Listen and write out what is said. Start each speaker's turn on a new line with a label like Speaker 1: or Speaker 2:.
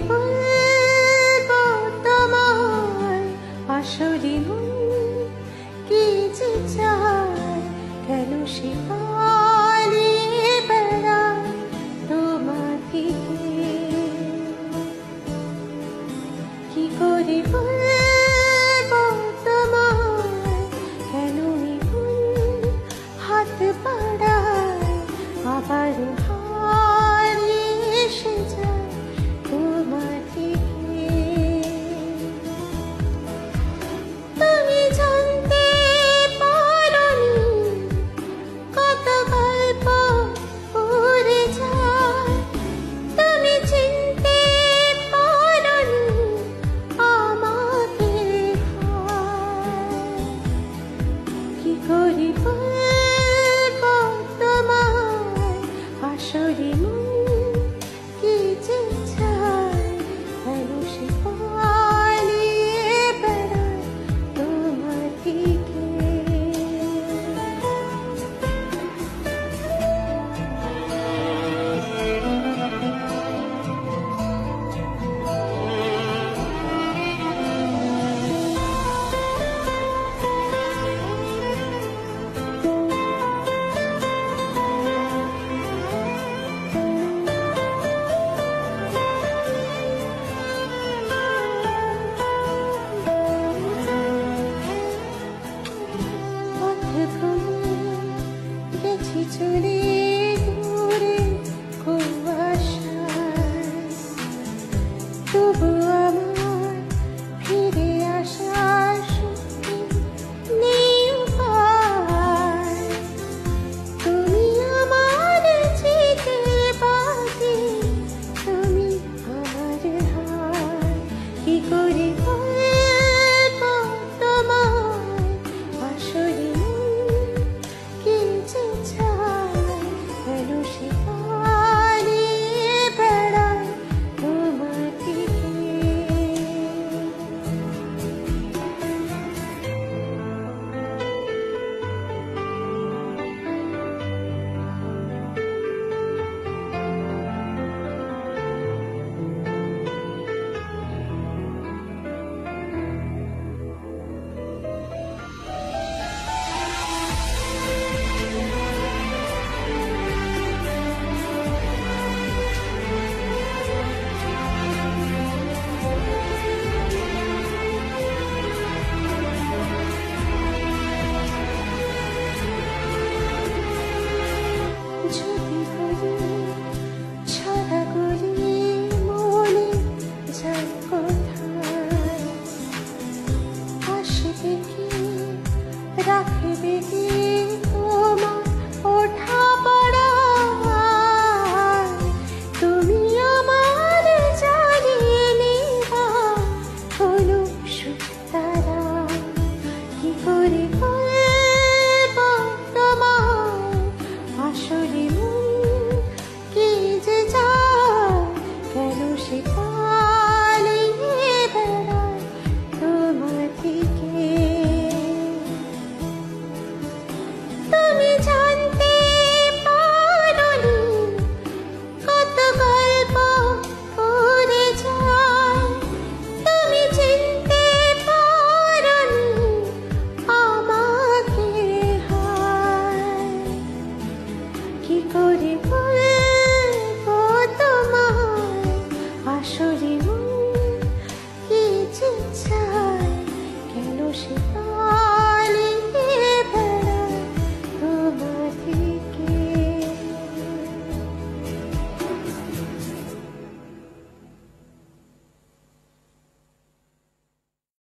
Speaker 1: বলবো তোমায় আসলে মন কি যে চায়, কেন সে পালিয়ে বেড়ায় তোমার থেকে। কি করে বলবো তোমায় কেন মন হাত বাড়ায়, আবার হারিয়ে এসে যায় তোমার থেকে। তুমি জানতে পারোনি কত গল্প উড়ে যায়, তুমি চিনতে পারোনি আমাকে কি করে বলবো তোমায় আসলে মন কি যে চায়, কেন সে পালিয়ে বেড়ায় তোমার থেকে। গেছি চলে দূরে কুয়াশায়, তবু আমার ফিরে আসার শক্তি নেই উপায়। তুমি আমার যেতে বাদে, তুমি আমার হার। কি করে বলবো তোমায় আসলে কি যে চায়, কেন সে পালিয়ে বেড়ায় তোমার থেকে। যদি বলি ছড়াগুলি মনে যায় কোথায়, আসবে কি রাখবে কি তোমার ওঠা পড়ায়। তুমি আমার জ্বালিয়ে নেওয়া হলো সুখ তারা। কি করে বলবো তোমায় আসলে মন কি যে চায়, কেন সে পালিয়ে বেড়ায় তোমার থেকে। তুমি জানতে পারোনি কত গল্প উড়ে যায়, তুমি চিনতে পারোনি আমাকে হায়। কি করে বলবো তোমায় আসলে মন কি যে চায়, কেন সে